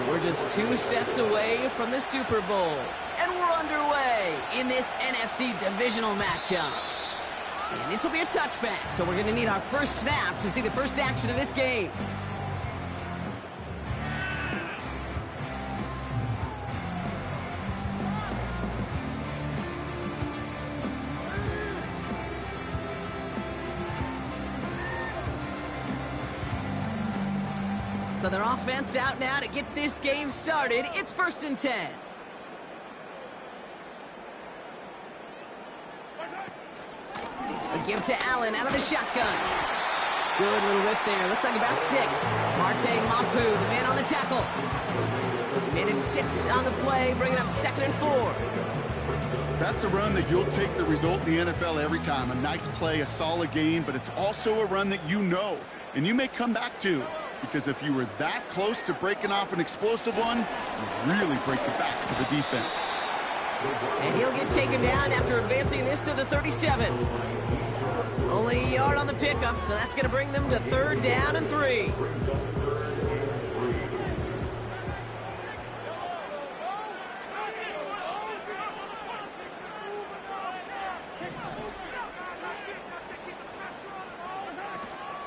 We're just 2 steps away from the Super Bowl. And we're underway in this NFC divisional matchup. And this will be a touchback, so we're going to need our first snap to see the first action of this game. So their offense out now to get this game started. It's 1st and 10. A give to Allen out of the shotgun. Good little rip there. Looks like about 6. Marte Mapu, the man on the tackle. Minute 6 on the play, bringing up 2nd and 4. That's a run that you'll take the result in the NFL every time. A nice play, a solid game, but it's also a run that you know, and you may come back to. Because if you were that close to breaking off an explosive one, you really break the backs of the defense. And he'll get taken down after advancing this to the 37. Only a yard on the pickup, so that's going to bring them to 3rd down and 3.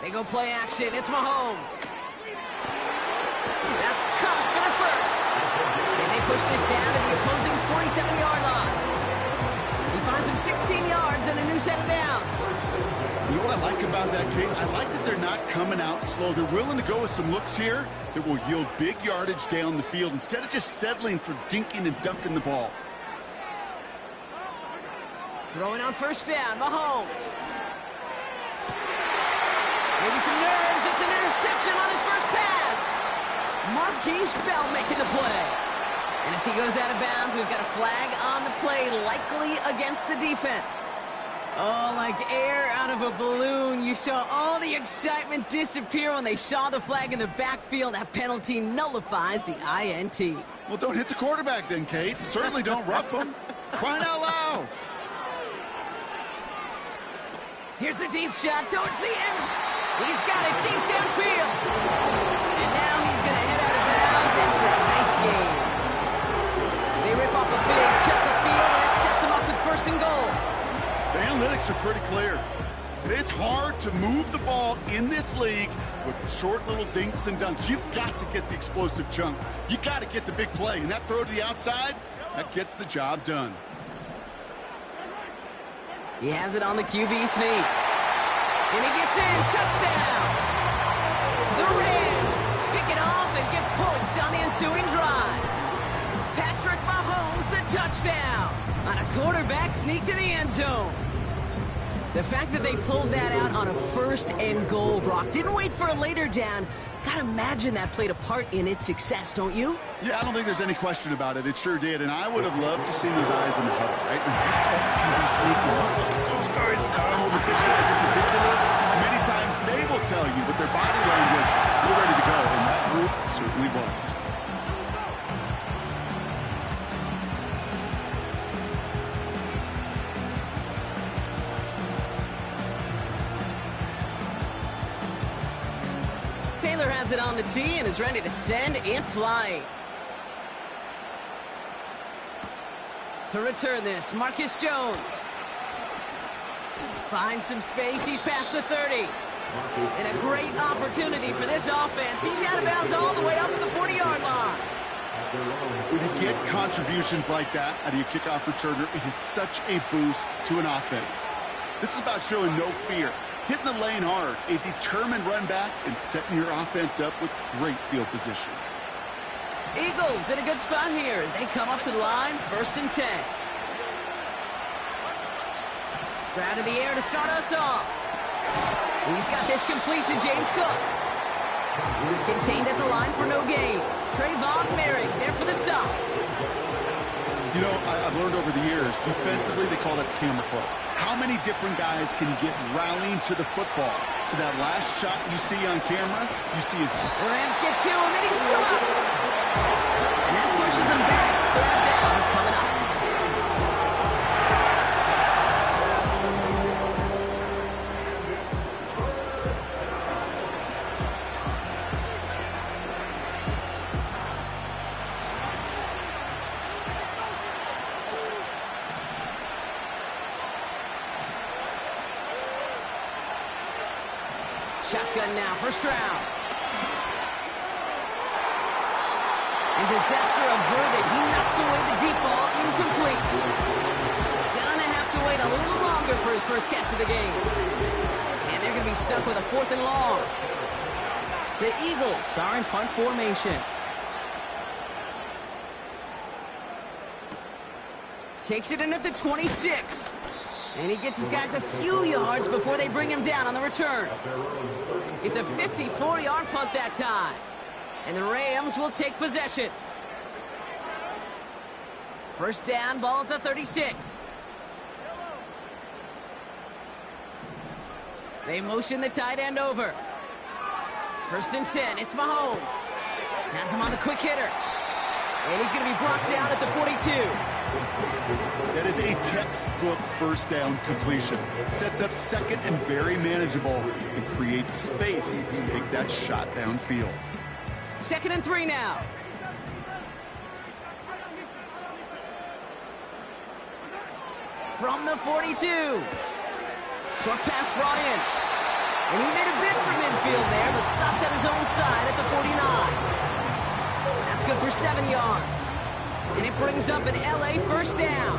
They go play action. It's Mahomes. That's caught for the first. And they push this down to the opposing 47-yard line. He finds him 16 yards and a new set of downs. You know what I like about that, Kate? I like that they're not coming out slow. They're willing to go with some looks here that will yield big yardage down the field instead of just settling for dinking and dunking the ball. Throwing on 1st down, Mahomes. Maybe some nerves. It's an interception on his first pass. Marquise Bell making the play. And as he goes out of bounds, we've got a flag on the play, likely against the defense. Oh, like air out of a balloon. You saw all the excitement disappear when they saw the flag in the backfield. That penalty nullifies the INT. Well, don't hit the quarterback then, Kate. Certainly don't rough him. Crying out loud. Here's a deep shot towards the end. He's got it deep downfield. And now he's going to head out of bounds after a nice game. They rip off a big chunk of field, and it sets him up with 1st and goal. The analytics are pretty clear. It's hard to move the ball in this league with short little dinks and dunks. You've got to get the explosive chunk. You got to get the big play. And that throw to the outside, that gets the job done. He has it on the QB sneak. And he gets in. Touchdown! The Rams pick it off and get points on the ensuing drive. Patrick Mahomes, the touchdown on a quarterback sneak to the end zone. The fact that they pulled that out on a 1st and goal, Brock, didn't wait for a later down. Gotta imagine that played a part in its success, don't you? Yeah, I don't think there's any question about it. It sure did, and I would have loved to see those eyes in the huddle, right? When you call QB sneak, look at those guys in the huddle, the big guys in particular. Many times they will tell you with their body language, we're ready to go, and that group certainly was. Taylor has it on the tee and is ready to send it flying. To return this, Marcus Jones. Finds some space. He's past the 30. And a great opportunity for this offense. He's out of bounds all the way up at the 40-yard line. When you get contributions like that out of your kickoff returner, it is such a boost to an offense. This is about showing no fear, hitting the lane hard, a determined run back, and setting your offense up with great field position. Eagles in a good spot here as they come up to the line, 1st and 10. Sprout in the air to start us off. He's got this complete to James Cook. He's contained at the line for no gain. Trayvon Merrick there for the stop. You know, I've learned over the years, defensively they call that the camera club. How many different guys can get rallying to the football? So that last shot you see on camera, you see his... The Rams get to him, and he's dropped. And that pushes him back. 3rd down coming up. Shotgun now, first round. And disaster averted. He knocks away the deep ball, incomplete. Gonna have to wait a little longer for his first catch of the game. And they're gonna be stuck with a 4th and long. The Eagles are in punt formation. Takes it in at the 26. And he gets his guys a few yards before they bring him down on the return. It's a 54-yard punt that time. And the Rams will take possession. First down, ball at the 36. They motion the tight end over. First and 10, it's Mahomes. Has him on the quick hitter. And he's going to be brought down at the 42. That is a textbook first down completion. Sets up second and very manageable and creates space to take that shot downfield. 2nd and 3 now. From the 42. Short pass brought in. And he made a bid for midfield there, but stopped at his own side at the 49. That's good for 7 yards. And it brings up an LA first down.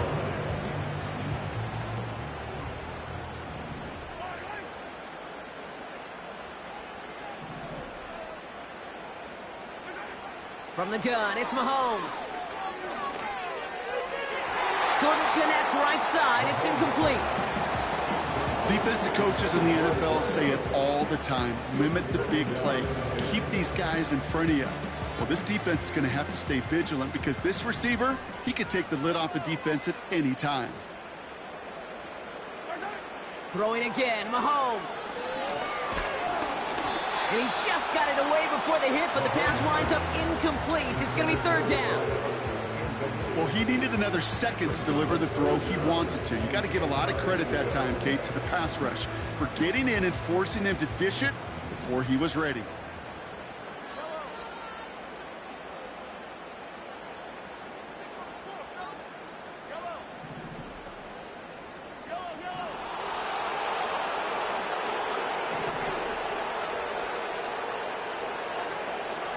From the gun, it's Mahomes. Couldn't connect right side. It's incomplete. Defensive coaches in the NFL say it all the time. Limit the big play. Keep these guys in front of you. Well, this defense is going to have to stay vigilant because this receiver, he could take the lid off a defense at any time. Throwing again, Mahomes. And he just got it away before the hit, but the pass winds up incomplete. It's going to be 3rd down. Well, he needed another second to deliver the throw he wanted to. You got to give a lot of credit that time, Kate, to the pass rush for getting in and forcing him to dish it before he was ready.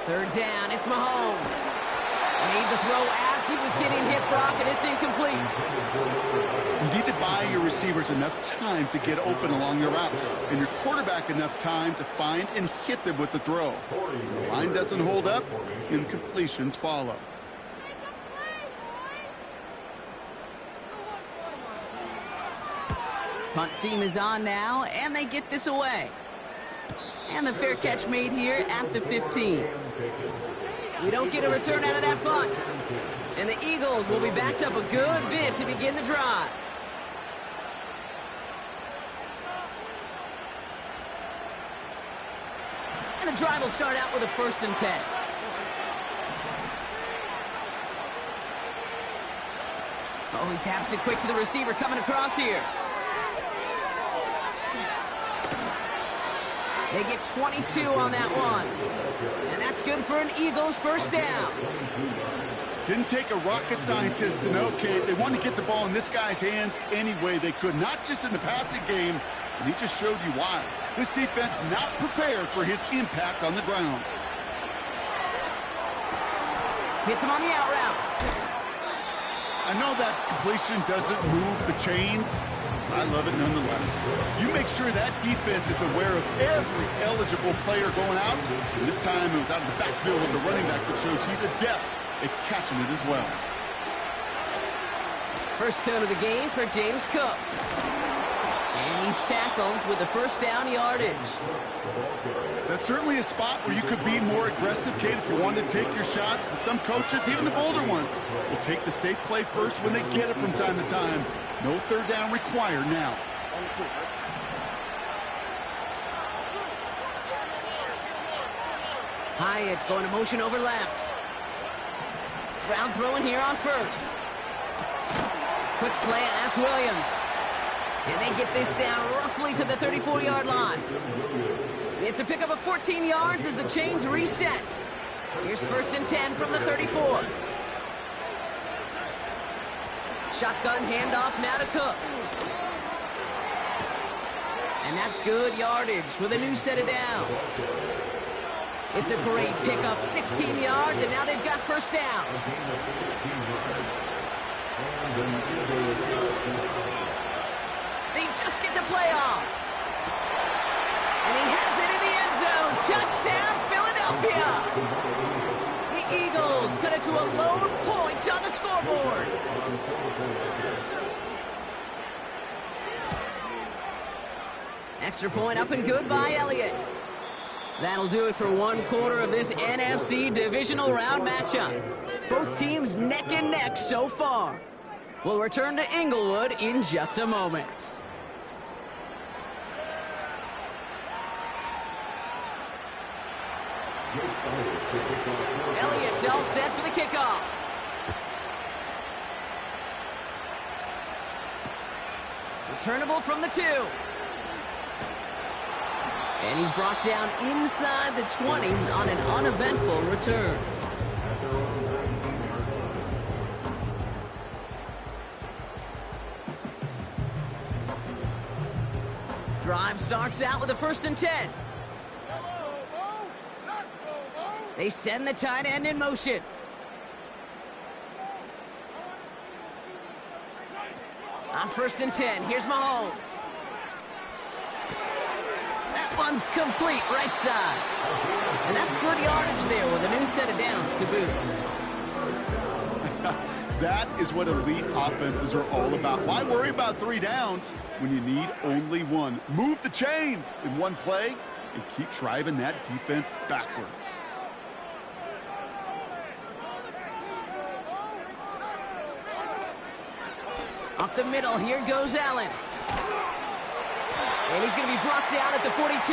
Third down, it's Mahomes. Made the throw as he was getting hit, Brock, and it's incomplete. You need to buy your receivers enough time to get open along your route, and your quarterback enough time to find and hit them with the throw. If the line doesn't hold up, incompletions follow. Punt team is on now, and they get this away. And the fair catch made here at the 15. We don't get a return out of that punt. And the Eagles will be backed up a good bit to begin the drive. And the drive will start out with a 1st and 10. Oh, he taps it quick to the receiver coming across here. They get 22 on that one. And that's good for an Eagles first down. Didn't take a rocket scientist to know, Kate. They wanted to get the ball in this guy's hands any way they could, not just in the passing game, and he just showed you why. This defense not prepared for his impact on the ground. Hits him on the out route. I know that completion doesn't move the chains. I love it nonetheless. You make sure that defense is aware of every eligible player going out. And this time it was out of the backfield with the running back that shows he's adept at catching it as well. First down of the game for James Cook. And he's tackled with the first down yardage. That's certainly a spot where you could be more aggressive, Kate, if you wanted to take your shots. And some coaches, even the bolder ones, will take the safe play first when they get it from time to time. No third down required now. Hyatt going to motion over left. Stroud throwing here on first. Quick slant, that's Williams. And they get this down roughly to the 34-yard line. It's a pickup of 14 yards as the chains reset. Here's 1st and 10 from the 34. Shotgun handoff now to Cook. And that's good yardage with a new set of downs. It's a great pickup, 16 yards, and now they've got first down. They just get the play off. And he has it in the end zone. Touchdown, Philadelphia. The Eagles cut it to a lone point on the scoreboard. Extra point up and good by Elliott. That'll do it for one quarter of this NFC divisional round matchup. Both teams neck and neck so far. We'll return to Inglewood in just a moment. Elliott's all set for the kickoff. Returnable from the 2. And he's brought down inside the 20 on an uneventful return. Drive starts out with a 1st and 10. They send the tight end in motion. On 1st and 10, here's Mahomes. That one's complete, right side. And that's good yardage there with a new set of downs to boot. That is what elite offenses are all about. Why worry about 3 downs when you need only 1? Move the chains in one play and keep driving that defense backwards. Up the middle, here goes Allen. And he's going to be brought down at the 42.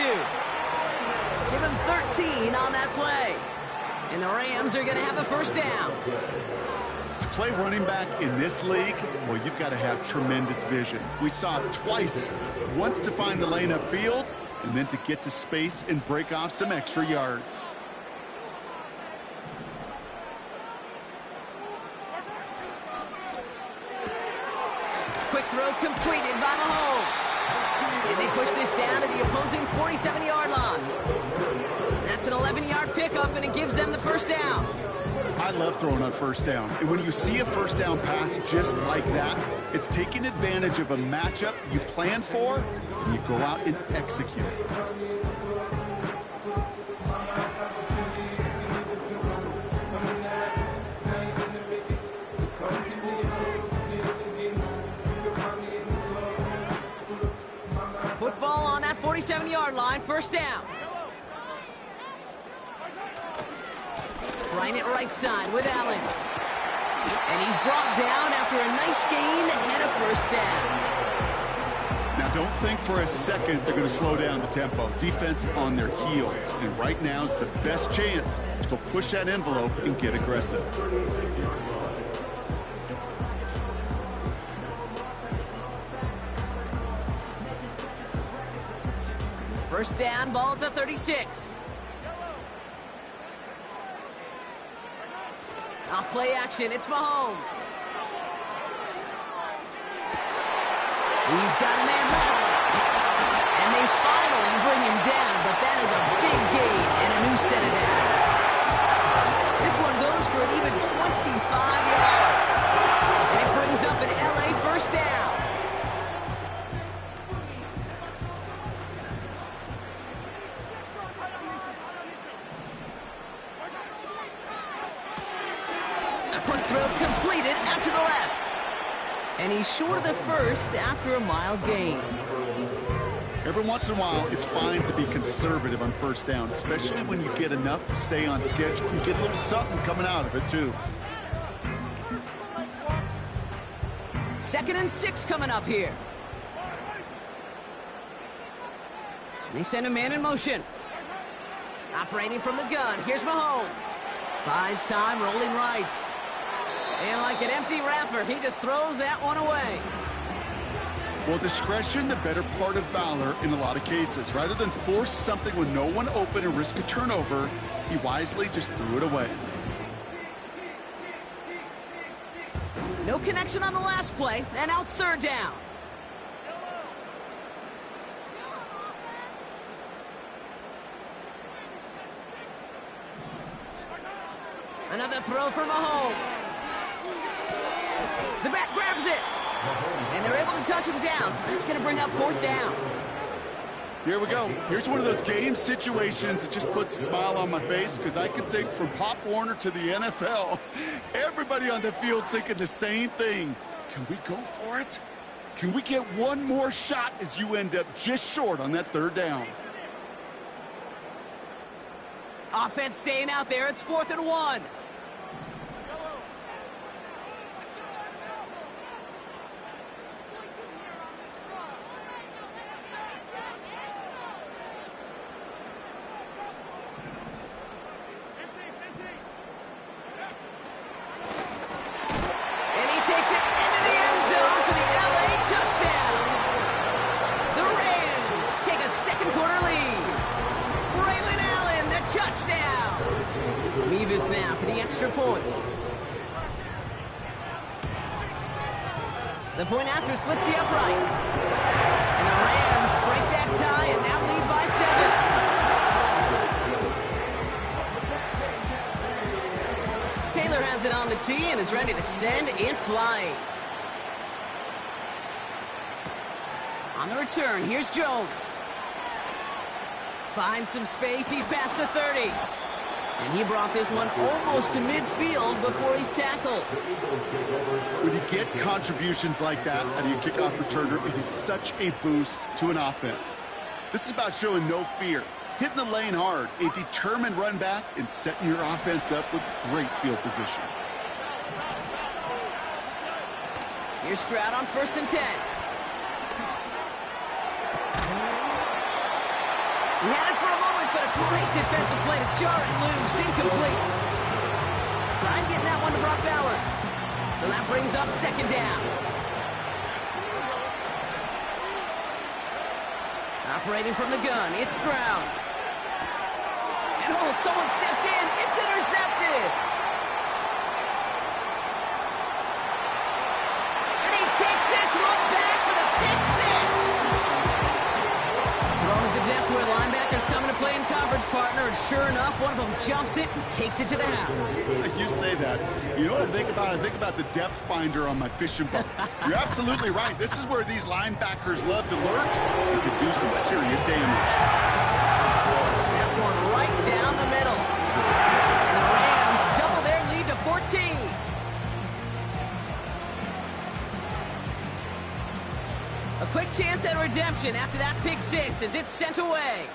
Give him 13 on that play. And the Rams are going to have a first down. To play running back in this league, well, you've got to have tremendous vision. We saw it twice. Once to find the lane upfield, and then to get to space and break off some extra yards. Quick throw completed by Mahomes. And they push this down to the opposing 47-yard line. That's an 11-yard pickup, and it gives them the first down. I love throwing on first down. And when you see a first down pass just like that, it's taking advantage of a matchup you plan for, and you go out and execute. Football on that 47-yard line, first down. Trying it right side with Allen. And he's brought down after a nice gain and a first down. Now, don't think for a second they're going to slow down the tempo. Defense on their heels. And right now is the best chance to go push that envelope and get aggressive. First down, ball at the 36. Off play action, it's Mahomes. He's got a man left. And they finally bring him down, but that is a big gain and a new set of downs. This one goes for an even 25 yards. And it brings up an LA first down. Completed out to the left. And he's short of the first after a mile gain. Every once in a while, it's fine to be conservative on first down, especially when you get enough to stay on schedule and get a little something coming out of it, too. 2nd and 6 coming up here. They send a man in motion. Operating from the gun, here's Mahomes. Buys time, rolling right. And like an empty wrapper, he just throws that one away. Well, discretion, the better part of valor in a lot of cases. Rather than force something with no one open and risk a turnover, he wisely just threw it away. No connection on the last play, and now it's 3rd down. Another throw for Mahomes. The back grabs it. And they're able to touch him down, so that's going to bring up 4th down. Here we go. Here's one of those game situations that just puts a smile on my face because I can think from Pop Warner to the NFL, everybody on the field thinking the same thing. Can we go for it? Can we get one more shot as you end up just short on that 3rd down? Offense staying out there. It's 4th and 1. Now for the extra point. The point after splits the uprights. And the Rams break that tie and now lead by 7. Taylor has it on the tee and is ready to send it flying. On the return, here's Jones. Finds some space, he's past the 30. And he brought this one almost to midfield before he's tackled. When you get contributions like that out of your kickoff returner, it is such a boost to an offense. This is about showing no fear, hitting the lane hard, a determined run back, and setting your offense up with great field position. Here's Stroud on 1st and 10. He had it for a moment, but a great defensive play to jar it loose. Incomplete. Trying getting that one to Brock Bowers. So that brings up 2nd down. Operating from the gun, it's Stroud. And oh, someone stepped in. It's intercepted. And he takes this one back for the pick 6. Thrown at the depth where linebackers coming to play in coverage, partner, and sure enough, one of them jumps it and takes it to the house. You say that. You know what I think about? I think about the depth finder on my fishing boat. You're absolutely right. This is where these linebackers love to lurk. They could do some serious damage. That one right down the middle. And the Rams double their lead to 14. A quick chance at redemption after that pick 6 as it's sent away.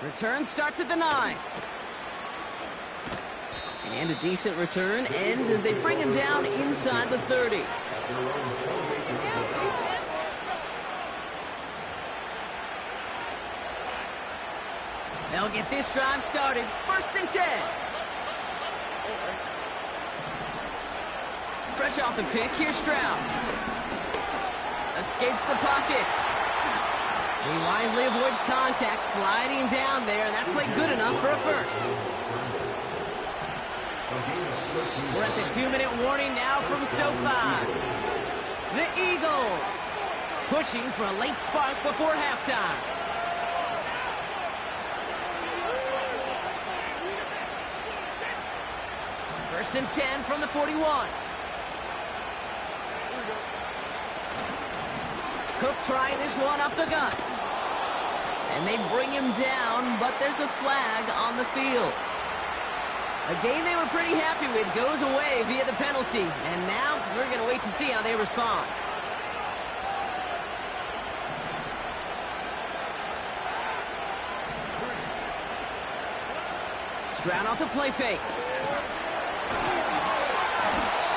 Return starts at the 9. And a decent return ends as they bring him down inside the 30. They'll get this drive started. 1st and 10. Fresh off the pick, here's Stroud. Escapes the pocket. He wisely avoids contact, sliding down there, and that played good enough for a 1st. We're at the 2-minute warning now from SoFi. The Eagles pushing for a late spark before halftime. First and 10 from the 41. Cook trying this one up the gut. And they bring him down, but there's a flag on the field. A game they were pretty happy with goes away via the penalty. And now we're going to wait to see how they respond. Stroud off the play fake.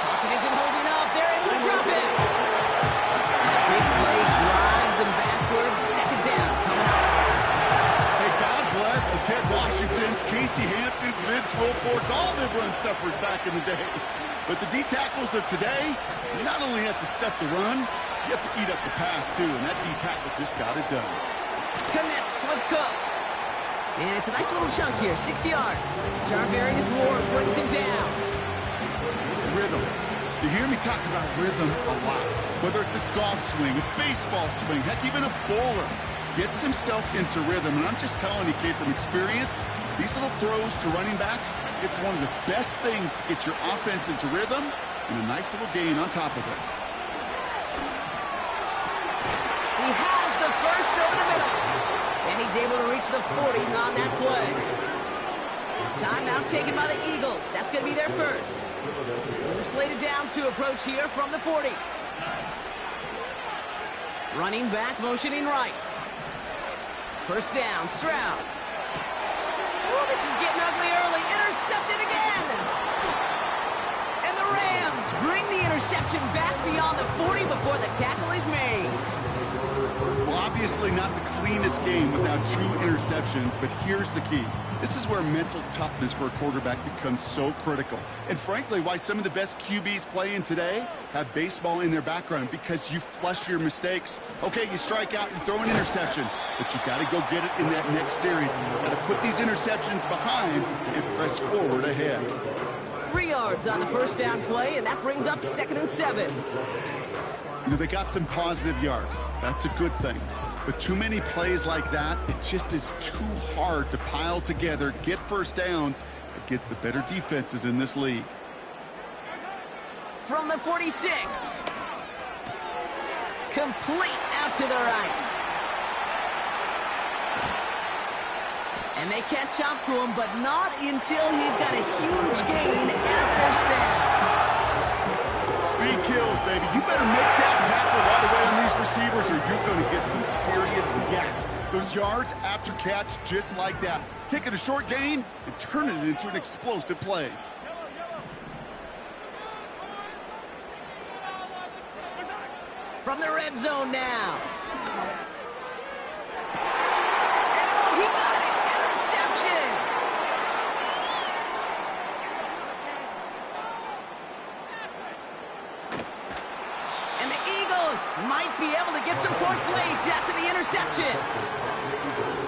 Pocket isn't holding up. They're able to drop it. And the big play drives them backwards. 2nd down coming up. Hey, God bless the Ted Washingtons, Casey Hamptons, Vince Wilforks, all them run stuffers back in the day. But the D-tackles of today, you not only have to stuff the run, you have to eat up the pass, too. And that D-tackle just got it done. Connects with Cook. And it's a nice little chunk here, 6 yards. Jarvarius Ward brings him down. Rhythm. You hear me talk about rhythm a lot. Whether it's a golf swing, a baseball swing, heck, even a bowler gets himself into rhythm. And I'm just telling you, kid, from experience, These little throws to running backs, it's one of the best things to get your offense into rhythm and a nice little gain on top of it. He has the first over the middle. And he's able to reach the 40 on that play. Timeout taken by the Eagles. That's going to be their first. New slated downs to approach here from the 40. Running back, motioning right. First down, Stroud. Oh, this is getting ugly early. Intercepted again. And the Rams bring the interception back beyond the 40 before the tackle is made. Well, obviously not the cleanest game without true interceptions, but here's the key. This is where mental toughness for a quarterback becomes so critical. And frankly, why some of the best QBs playing today have baseball in their background, because you flush your mistakes. Okay, you strike out, you throw an interception, but you got to go get it in that next series. You got to put these interceptions behind and press forward ahead. 3 yards on the first down play, and that brings up 2nd and 7. You know, they got some positive yards. That's a good thing. But too many plays like that, it just is too hard to pile together, get first downs against the better defenses in this league. From the 46. Complete out to the right. And they catch up to him, but not until he's got a huge gain and a first down. Speed kills, baby. You better make that tackle right away on these receivers or you're going to get some serious yak. Those yards after catch just like that. Taking a short gain and turning it into an explosive play. From the red zone now. And oh, he got it! Interception! And the Eagles might be able to get some points late after the interception.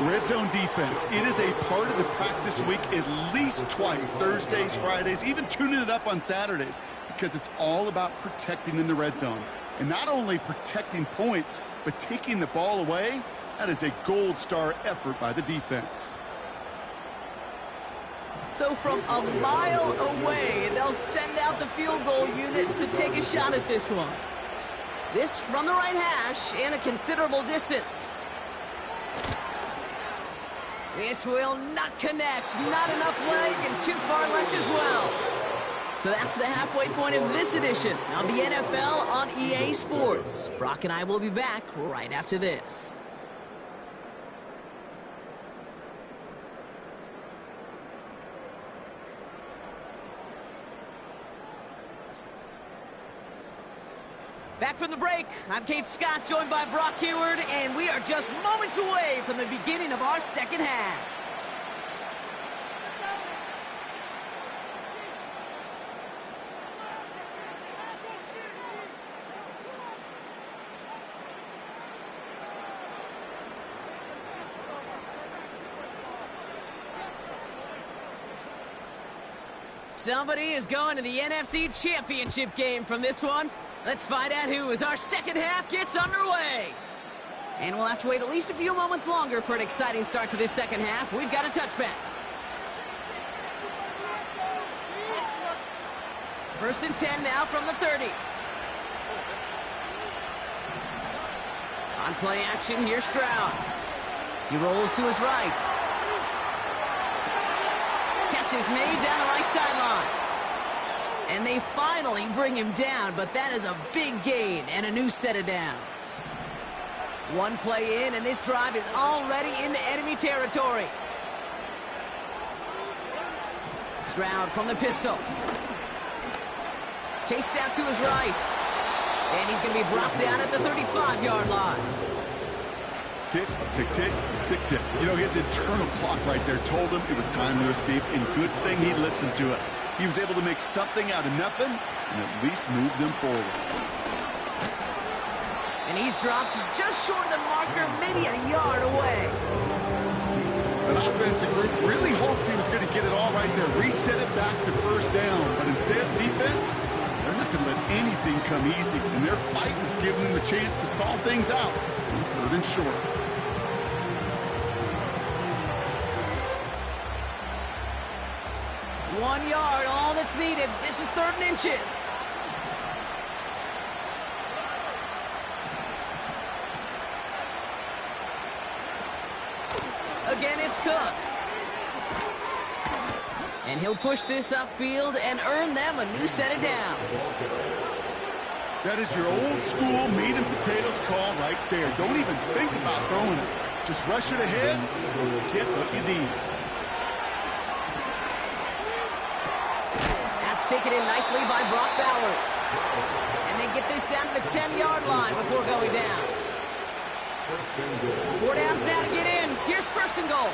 Red zone defense, it is a part of the practice week at least twice, Thursdays, Fridays, even tuning it up on Saturdays, because it's all about protecting in the red zone. And not only protecting points, but taking the ball away. That is a gold star effort by the defense. So from a mile away, they'll send out the field goal unit to take a shot at this one. This from the right hash and a considerable distance. This will not connect. Not enough leg and too far left as well. So that's the halfway point of this edition of the NFL on EA Sports. Brock and I will be back right after this. Back from the break, I'm Kate Scott, joined by Brock Heward, and we are just moments away from the beginning of our second half. Somebody is going to the NFC Championship game from this one. Let's find out who as our second half gets underway. And we'll have to wait at least a few moments longer for an exciting start to this second half. We've got a touchback. 1st and 10 now from the 30. On play action, here's Stroud. He rolls to his right. Catch is made down the right sideline. And they finally bring him down, but that is a big gain and a new set of downs. One play in, and this drive is already into enemy territory. Stroud from the pistol. Chased out to his right. And he's going to be brought down at the 35-yard line. Tick, tick, tick, tick, tick. You know, his internal clock right there told him it was time to escape, and good thing he listened to it. He was able to make something out of nothing and at least move them forward. And he's dropped just short of the marker, maybe a yard away. An offensive group really hoped he was going to get it all right there, reset it back to first down. But instead, defense, they're not going to let anything come easy. And their fight is giving them a chance to stall things out. 3rd and short. 1 yard, all that's needed. This is 3rd and inches. Again, it's Cook. And he'll push this upfield and earn them a new set of downs. That is your old school meat and potatoes call right there. Don't even think about throwing it. Just rush it ahead and you'll get what you need. That's taken in nicely by Brock Bowers. And they get this down to the 10-yard line before going down. 4 downs now to get in. Here's 1st and goal.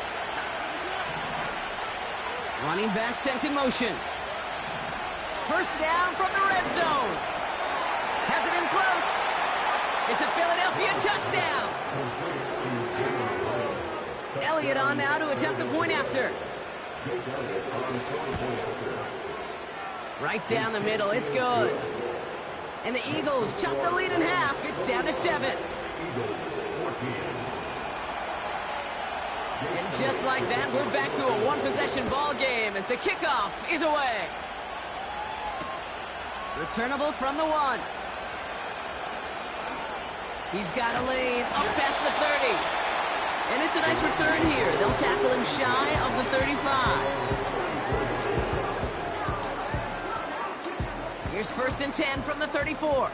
Running back sent in motion. 1st down from the red zone. Has it in close. It's a Philadelphia touchdown. Elliott on now to attempt the point after. Right down the middle. It's good. And the Eagles chop the lead in half. It's down to 7. And just like that, we're back to a one-possession ball game as the kickoff is away. Returnable from the 1. He's got a lane up past the 30. And it's a nice return here. They'll tackle him shy of the 35. Here's 1st and 10 from the 34.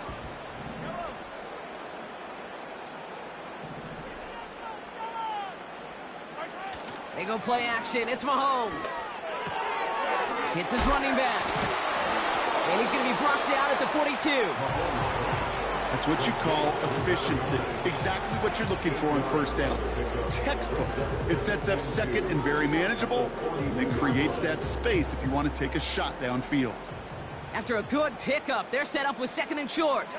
They go play action. It's Mahomes. Hits his running back. And he's going to be brought down at the 42. That's what you call efficiency. Exactly what you're looking for on 1st down. Textbook. It sets up 2nd and very manageable. It creates that space if you want to take a shot downfield. After a good pickup, they're set up with 2nd and short.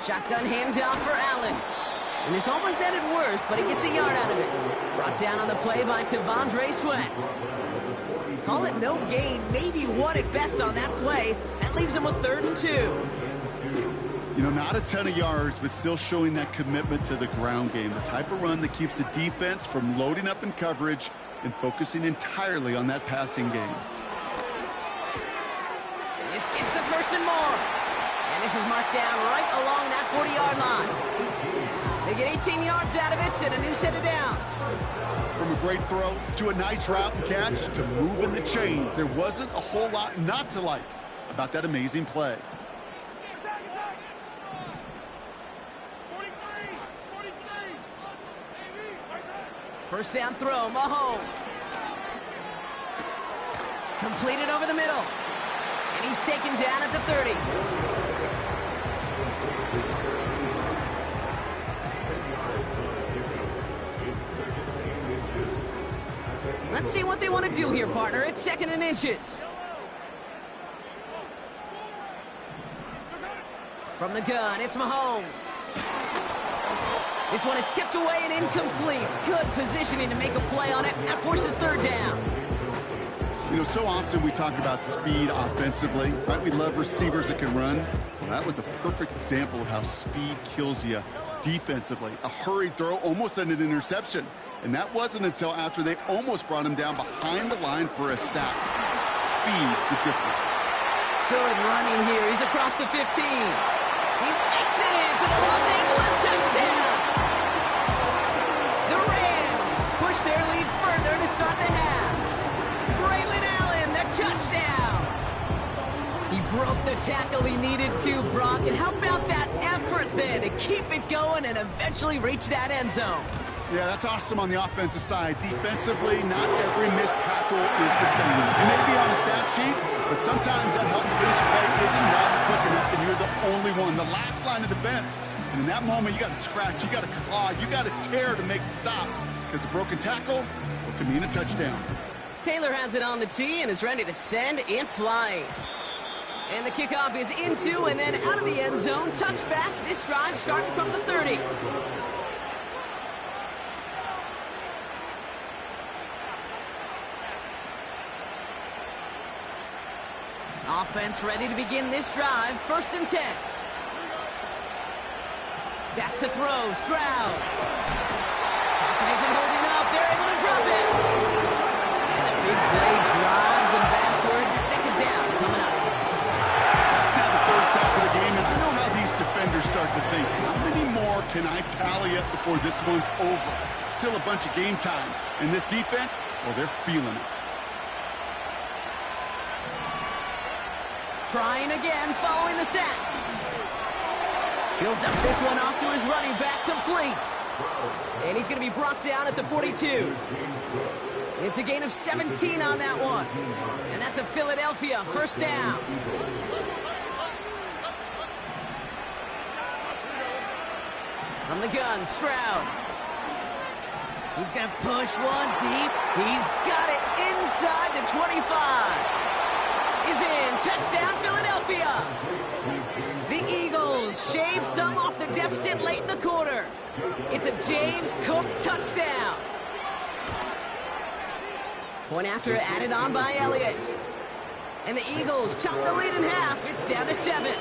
Shotgun handoff for Allen. And this almost ended worse, but he gets a yard out of it. Brought down on the play by T'Vondre Sweat. Call it no gain, maybe 1 at best on that play. That leaves him with 3rd and 2. You know, not a ton of yards, but still showing that commitment to the ground game. The type of run that keeps the defense from loading up in coverage and focusing entirely on that passing game. This gets the 1st and more. And this is marked down right along that 40-yard line. They get 18 yards out of it and a new set of downs. From a great throw to a nice route and catch to moving the chains, there wasn't a whole lot not to like about that amazing play. First down throw, Mahomes. Completed over the middle. And he's taken down at the 30. Let's see what they want to do here, partner. It's 2nd and inches. From the gun, it's Mahomes. This one is tipped away and incomplete. Good positioning to make a play on it. That forces 3rd down. You know, so often we talk about speed offensively, right? We love receivers that can run. Well, that was a perfect example of how speed kills you defensively. A hurried throw almost ended an interception. And that wasn't until after they almost brought him down behind the line for a sack. Speed's the difference. Good running here. He's across the 15. He makes it in for the Los Angeles touchdown. The Rams push their lead further to start the half. Braylon Allen, the touchdown. He broke the tackle he needed to, Brock. And how about that effort then to keep it going and eventually reach that end zone? Yeah, that's awesome on the offensive side. Defensively, not every missed tackle is the same. It may be on the stat sheet, but sometimes that help to finish play isn't routed quick enough, and you're the only one, the last line of defense. And in that moment, you got to scratch, you got to claw, you got to tear to make the stop. Because a broken tackle could mean a touchdown. Taylor has it on the tee and is ready to send it flying. And the kickoff is into and then out of the end zone. Touchback. This drive starting from the 30. Offense ready to begin this drive. 1st and 10. Back to throw. Stroud. Pocket isn't holding up. They're able to drop it. And a big play drives think, how many more can I tally up before this one's over? Still a bunch of game time. And this defense, well, they're feeling it. Trying again following the sack. He'll dump this one off to his running back, complete. And he's going to be brought down at the 42. It's a gain of 17 on that one. And that's a Philadelphia first down. From the gun, Stroud. He's going to push one deep. He's got it inside the 25. Is in. Touchdown, Philadelphia. The Eagles shave some off the deficit late in the quarter. It's a James Cook touchdown. Point after added on by Elliott. And the Eagles chop the lead in half. It's down to 7.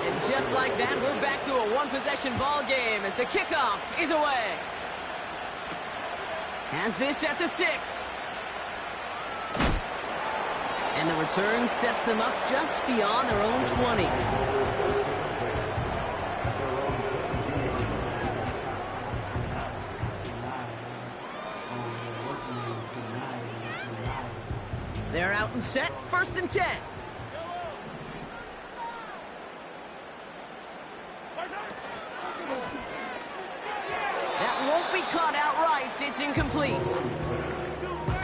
And just like that, we're back to a one-possession ball game as the kickoff is away. Has this at the 6. And the return sets them up just beyond their own 20. They're out and set, 1st and 10. That won't be caught outright. It's incomplete.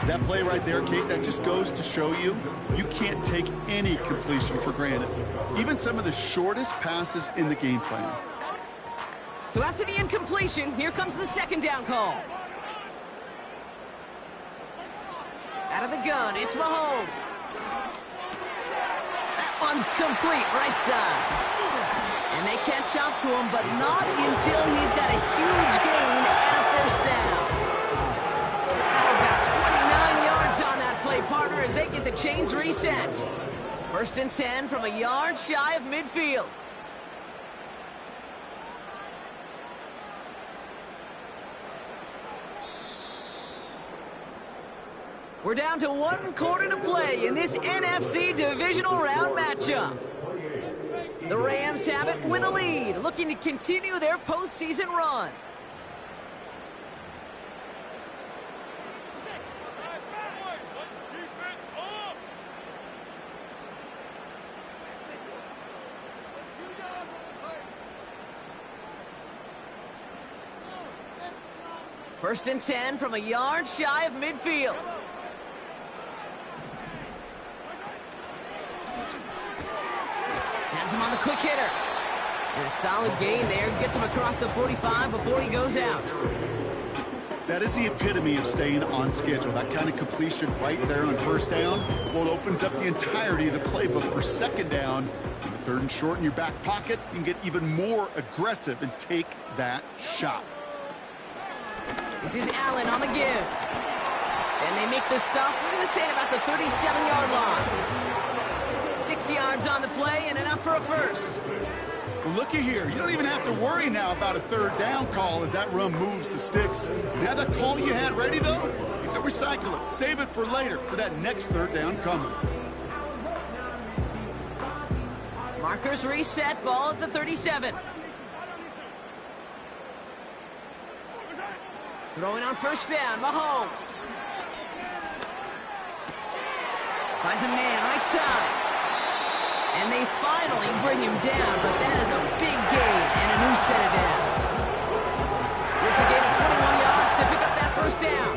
That play right there, Kate, that just goes to show you, you can't take any completion for granted. Even some of the shortest passes in the game plan. So after the incompletion, here comes the 2nd down call. Out of the gun, it's Mahomes. That one's complete, right side. And they catch up to him, but not until he's got a huge gain and a first down. About 29 yards on that play, partner, as they get the chains reset. 1st and 10 from a yard shy of midfield. We're down to 1 quarter to play in this NFC divisional round matchup. The Rams have it with a lead, looking to continue their postseason run. First and 10 from a yard shy of midfield. Has him on the quick hitter. And a solid gain there. Gets him across the 45 before he goes out. That is the epitome of staying on schedule. That kind of completion right there on 1st down. Well, it opens up the entirety of the playbook for 2nd down. On the 3rd and short in your back pocket, you can get even more aggressive and take that shot. This is Allen on the give. And they make the stop. We're going to say at about the 37-yard line. 6 yards on the play and enough for a first. Well, looky here. You don't even have to worry now about a 3rd down call as that run moves the sticks. You have that call you had ready, though? You can recycle it. Save it for later for that next 3rd down coming. Markers reset. Ball at the 37. Throwing on 1st down. Mahomes. Finds a man right side. And they finally bring him down, but that is a big gain and a new set of downs. It's a gain of 21 yards to pick up that 1st down.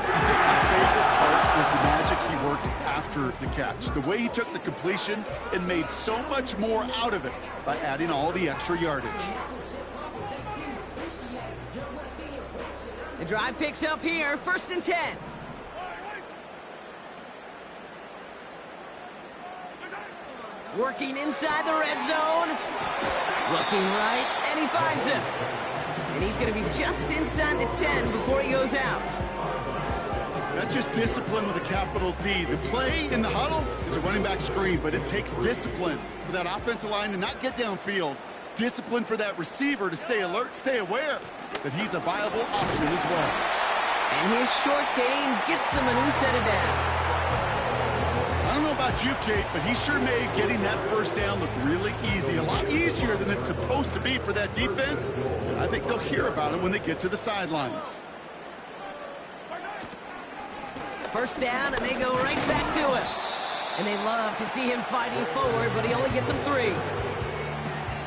I think my favorite part was the magic he worked after the catch. The way he took the completion and made so much more out of it by adding all the extra yardage. The drive picks up here, 1st and 10. Working inside the red zone. Looking right, and he finds him. And he's going to be just inside the 10 before he goes out. That's just discipline with a capital D. The play in the huddle is a running back screen, but it takes discipline for that offensive line to not get downfield. Discipline for that receiver to stay alert, stay aware that he's a viable option as well. And his short gain gets them a new set of downs. I don't know about about you, Kate, but he sure made getting that first down look really easy. A lot easier than it's supposed to be for that defense. And I think they'll hear about it when they get to the sidelines. First down, and they go right back to him. And they love to see him fighting forward, but he only gets them 3.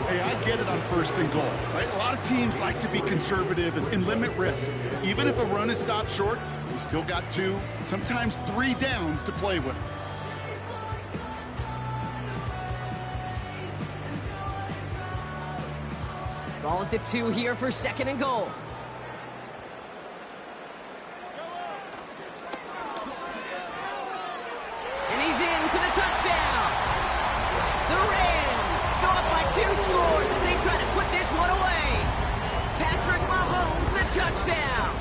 Hey, I get it on 1st and goal, right? A lot of teams like to be conservative and limit risk. Even if a run is stopped short, you still got 2, sometimes 3 downs to play with. Ball at the 2 here for 2nd and goal. And he's in for the touchdown. The Rams go up by 2 scores as they try to put this one away. Patrick Mahomes, the touchdown.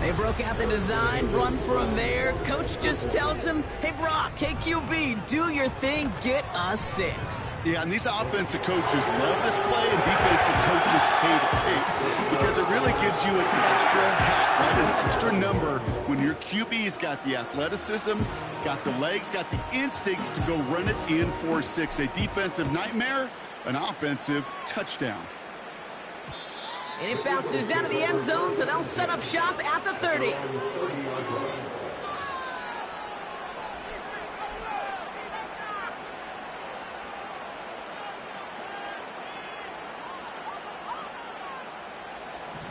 They broke out the design run for him there. Coach just tells him, hey, Brock, hey, QB, do your thing, get us 6. Yeah, and these offensive coaches love this play, and defensive coaches hate it, Kate, because it really gives you an extra hat, right, an extra number when your QB's got the athleticism, got the legs, got the instincts to go run it in for 6. A defensive nightmare, an offensive touchdown. And it bounces out of the end zone, so they'll set up shop at the 30.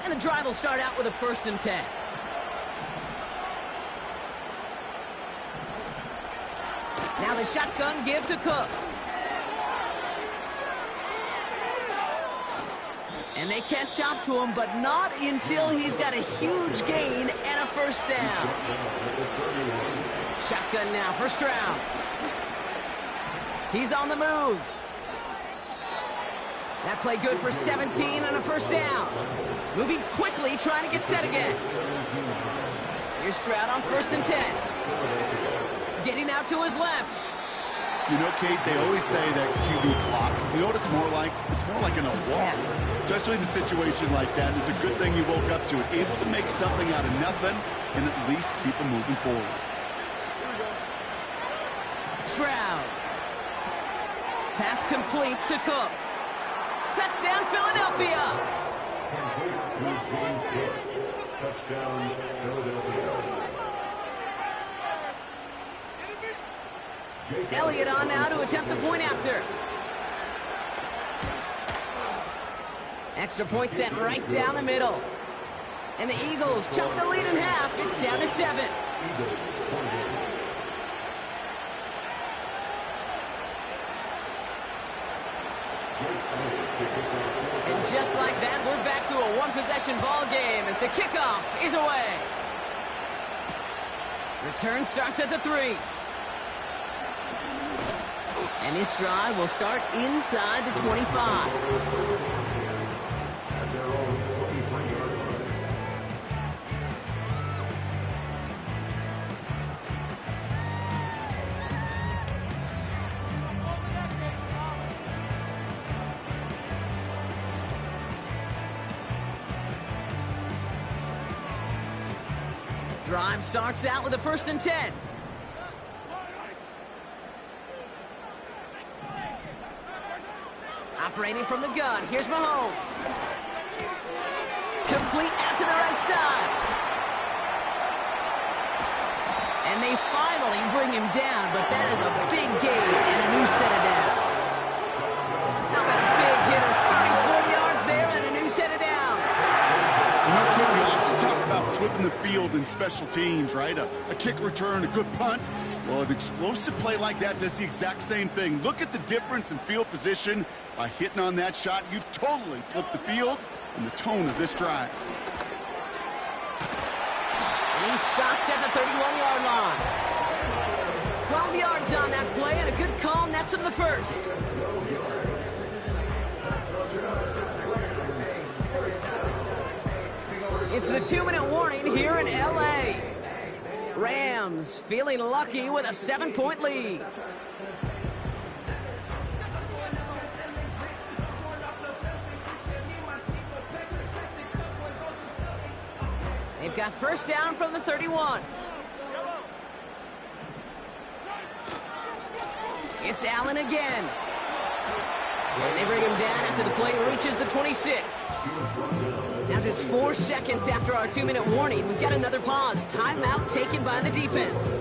And the drive will start out with a 1st and 10. Now the shotgun give to Cook. And they catch up to him, but not until he's got a huge gain and a 1st down. Shotgun now for Stroud. He's on the move. That play good for 17 and a 1st down. Moving quickly, trying to get set again. Here's Stroud on 1st and 10. Getting out to his left. You know, Kate, they always say that QB clock. You know what it's more like? It's more like in a walk, especially in a situation like that. And it's a good thing you woke up to it, able to make something out of nothing and at least keep them moving forward. Stroud. Pass complete to Cook. Touchdown, Philadelphia. Touchdown, Philadelphia. Elliott on now to attempt the point after. Extra point sent right down the middle. And the Eagles chop the lead in half. It's down to 7. And just like that, we're back to a one-possession ball game as the kickoff is away. Return starts at the 3. And this drive will start inside the 25. Drive starts out with a 1st and 10. Operating from the gun, here's Mahomes. Complete out to the right side. And they finally bring him down, but that is a big gain and a new set of downs. How about a big hit of 30, 40 yards there and a new set of downs? You know, Kid, we often talk about flipping the field in special teams, right? A kick return, a good punt. Well, an explosive play like that does the exact same thing. Look at the difference in field position. By hitting on that shot, you've totally flipped the field and the tone of this drive. And he's stopped at the 31-yard line. 12 yards on that play, and a good call nets him the 1st. It's the 2-minute warning here in L.A. Rams feeling lucky with a 7-point lead. They've got 1st down from the 31. It's Allen again. And they bring him down after the play reaches the 26. Now just 4 seconds after our 2-minute warning, we've got another pause. Timeout taken by the defense.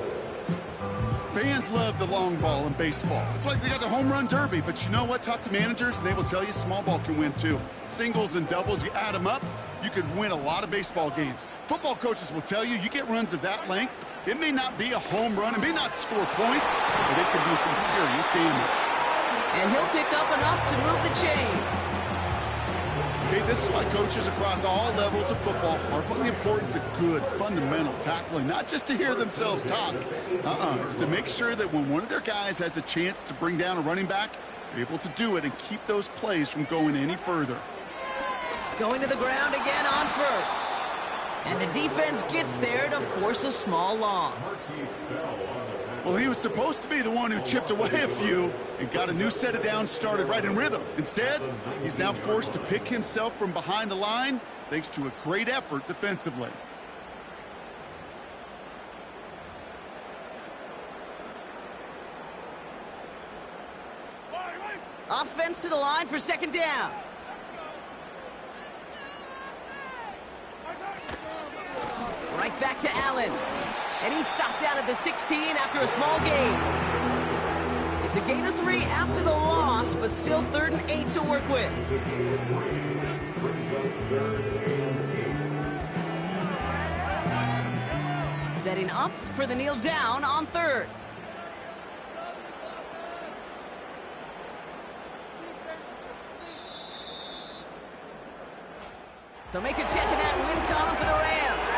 Fans love the long ball in baseball. It's like they got the home run derby, but you know what? Talk to managers, and they will tell you small ball can win too. Singles and doubles, you add them up, you could win a lot of baseball games. Football coaches will tell you, you get runs of that length, it may not be a home run, it may not score points, but it can do some serious damage. And he'll pick up enough to move the chains. Okay, this is why coaches across all levels of football harp on the importance of good, fundamental tackling, not just to hear themselves talk. It's to make sure that when one of their guys has a chance to bring down a running back, they're able to do it and keep those plays from going any further. Going to the ground again on first. And the defense gets there to force a small loss. Well, he was supposed to be the one who chipped away a few and got a new set of downs started right in rhythm. Instead, he's now forced to pick himself from behind the line thanks to a great effort defensively. Offense to the line for second down. Right back to Allen. And he's stopped out at the 16 after a small gain. It's a gain of 3 after the loss, but still 3rd and 8 to work with. Setting up for the kneel down on 3rd. So make a check in that win column for the Rams.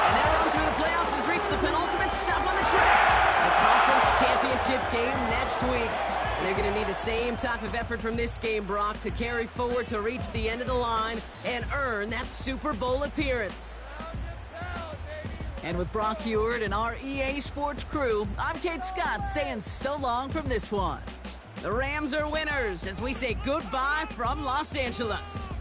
And their run through the playoffs has reached the penultimate stop on the tracks. The conference championship game next week. And they're going to need the same type of effort from this game, Brock, to carry forward to reach the end of the line and earn that Super Bowl appearance. And with Brock Heward and our EA Sports crew, I'm Kate Scott saying so long from this one. The Rams are winners as we say goodbye from Los Angeles.